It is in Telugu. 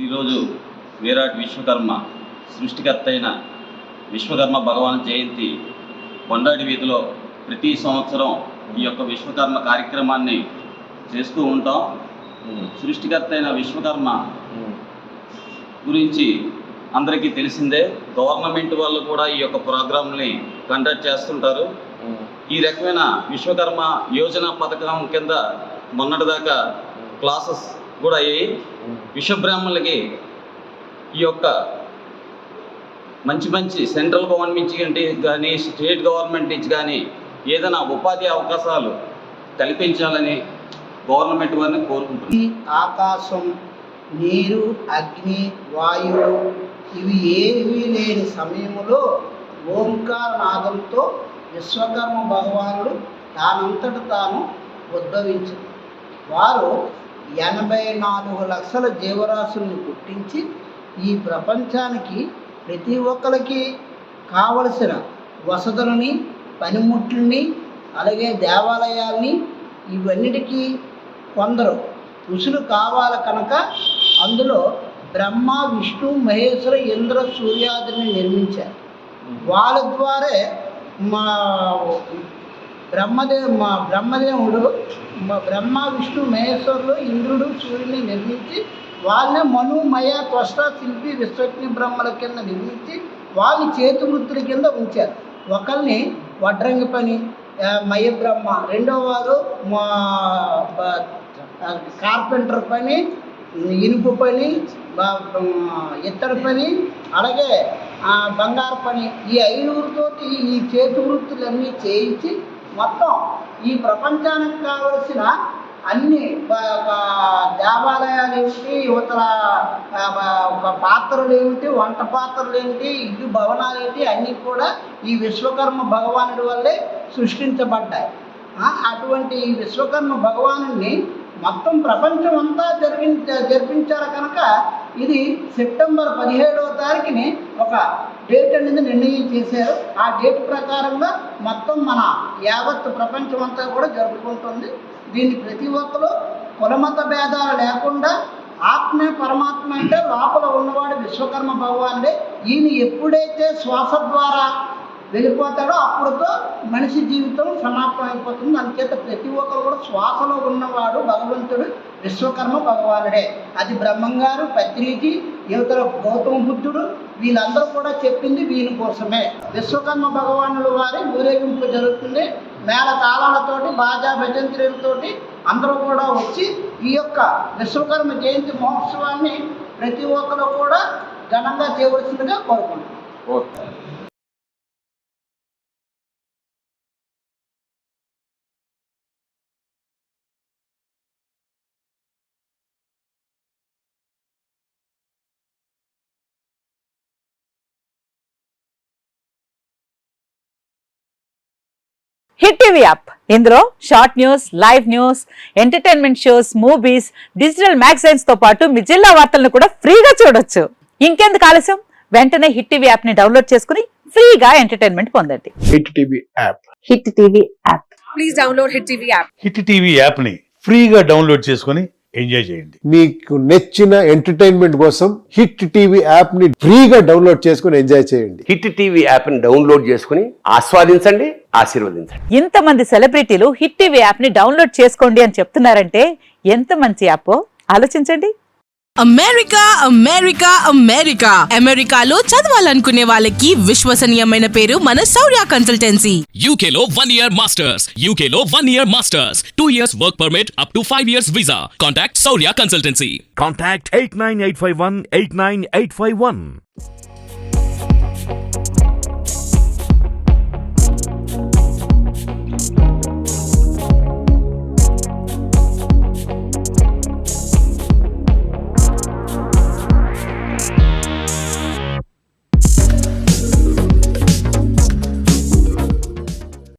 ఈరోజు విరాట్ విశ్వకర్మ సృష్టికర్త అయిన విశ్వకర్మ భగవాన్ జయంతి కొండాడి వీధిలో ప్రతి సంవత్సరం ఈ యొక్క విశ్వకర్మ కార్యక్రమాన్ని చేస్తూ ఉంటాం. సృష్టికర్త అయిన విశ్వకర్మ గురించి అందరికీ తెలిసిందే. గవర్నమెంట్ వాళ్ళు కూడా ఈ యొక్క ప్రోగ్రాంని కండక్ట్ చేస్తుంటారు. ఈ రకమైన విశ్వకర్మ యోజన పథకం కింద మొన్నటిదాకా క్లాసెస్ కూడా అయ్యాయి. విశ్వబ్రాహ్మణులకి ఈ యొక్క మంచి సెంట్రల్ గవర్నమెంట్ నుంచి కానీ స్టేట్ గవర్నమెంట్ నుంచి కానీ ఏదైనా ఉపాధి అవకాశాలు కల్పించాలని గవర్నమెంట్ వారిని కోరుకుంటుంది. ఆకాశం, నీరు, అగ్ని, వాయువు ఇవి ఏమీ లేని సమయంలో ఓంకార నాదంతో విశ్వకర్మ భగవానుడు తానంతట తాను ఉద్భవించారు. వారు 84 లక్షల జీవరాశుల్ని పుట్టించి ఈ ప్రపంచానికి ప్రతి ఒక్కరికి కావలసిన వసతులని, పనిముట్లని, అలాగే దేవాలయాల్ని ఇవన్నిటికీ కొందరు ఋషులు కావాలి కనుక అందులో బ్రహ్మ, విష్ణు, మహేశ్వర, ఇంద్ర, సూర్యాదుల్ని నిర్మించారు. వాళ్ళ ద్వారా బ్రహ్మదేవుడు బ్రహ్మ, విష్ణు, మహేశ్వరులు, ఇంద్రుడు, సూర్యుని నిర్మించి వాళ్ళని మను, మయ, త్వష్ట, శిల్పి, విశ్వజ్ఞ బ్రహ్మల కింద నిర్మించి వాళ్ళని చేతి వృత్తుల కింద ఉంచారు. ఒకరిని వడ్రంగి పని మయ బ్రహ్మ, రెండో వారు కార్పెంటర్ పని, ఇనుపు పని, ఇత్తడి పని, అలాగే బంగారు పని, ఈ 5 ఈ చేతి వృత్తులన్నీ చేయించి మొత్తం ఈ ప్రపంచానికి కావలసిన అన్ని దేవాలయాలు ఏమిటి, యువతల పాత్రలు ఏమిటి, వంట పాత్రలు ఏమిటి, ఇల్లు భవనాలు ఏమిటి అన్నీ కూడా ఈ విశ్వకర్మ భగవానుడి వల్లే సృష్టించబడ్డాయి. అటువంటి ఈ విశ్వకర్మ భగవానుడిని మొత్తం ప్రపంచం అంతా జరిపించారు కనుక ఇది సెప్టెంబర్ 17వ తారీఖుని ఒక డేట్ అనేది నిర్ణయం చేశారు. ఆ డేట్ ప్రకారంగా మొత్తం మన యావత్ ప్రపంచం అంతా కూడా జరుపుకుంటుంది. దీన్ని ప్రతి ఒక్కరు కులమత భేదాలు లేకుండా ఆత్మే పరమాత్మ అంటే లోపల ఉన్నవాడు విశ్వకర్మ భగవానుడే. ఈయన ఎప్పుడైతే శ్వాస ద్వారా వెళ్ళిపోతాడో అప్పుడుతో మనిషి జీవితం సమాప్తం అయిపోతుంది. అందుచేత ప్రతి ఒక్కరు కూడా శ్వాసలో ఉన్నవాడు భగవంతుడు విశ్వకర్మ భగవానుడే. అది బ్రహ్మంగారు, పత్రిజీ, యువతల గౌతమ బుద్ధుడు వీళ్ళందరూ కూడా చెప్పింది వీని కోసమే. విశ్వకర్మ భగవానుడు వారి ఊరేగింపు జరుగుతుంది. మేళ తాళాలతోటి, బాజా భజంత్రులతోటి అందరూ కూడా వచ్చి ఈ యొక్క విశ్వకర్మ జయంతి మహోత్సవాన్ని ప్రతి ఒక్కరు కూడా ఘనంగా చేయవలసిందిగా కోరుకుంటున్నాం. హిట్ టీవీ యాప్, ఇందులో short news, live news, entertainment shows, movies, digital magazines తో పాటు మీ జిల్లా వార్తలను కూడా ఫ్రీగా చూడొచ్చు. ఇంకెందుకు ఆలస్యం, వెంటనే హిట్ టీవీ యాప్ ని డౌన్లోడ్ చేసుకుని ఫ్రీగా ఎంటర్టైన్మెంట్ పొందండి. Hit TV app, hit TV app, please download hit TV app. Hit TV app ని ఫ్రీగా డౌన్లోడ్ చేసుకుని ఎంజాయ్ చేయండి. మీకు నచ్చిన ఎంటర్టైన్మెంట్ కోసం హిట్ టీవీ యాప్ ని ఫ్రీగా డౌన్లోడ్ చేసుకుని ఎంజాయ్ చేయండి. హిట్ టీవీ యాప్ ని డౌన్లోడ్ చేసుకుని ఆస్వాదించండి, ఆశీర్వదించండి. ఇంతమంది సెలబ్రిటీలు హిట్ టీవీ యాప్ ని డౌన్లోడ్ చేసుకోండి అని చెప్తున్నారంటే ఎంత మంచి యాప్ ఆలోచించండి. అమెరికా అమెరికాలో చదవాలనుకునే వాళ్ళకి విశ్వసనీయమైన పేరు మన శౌర్య కన్సల్టెన్సీ. UK లో 1 year masters, UK లో 1 year masters, 2 years work permit up to 5 years visa. Contact Saurya Consultancy. Contact 89851 89851.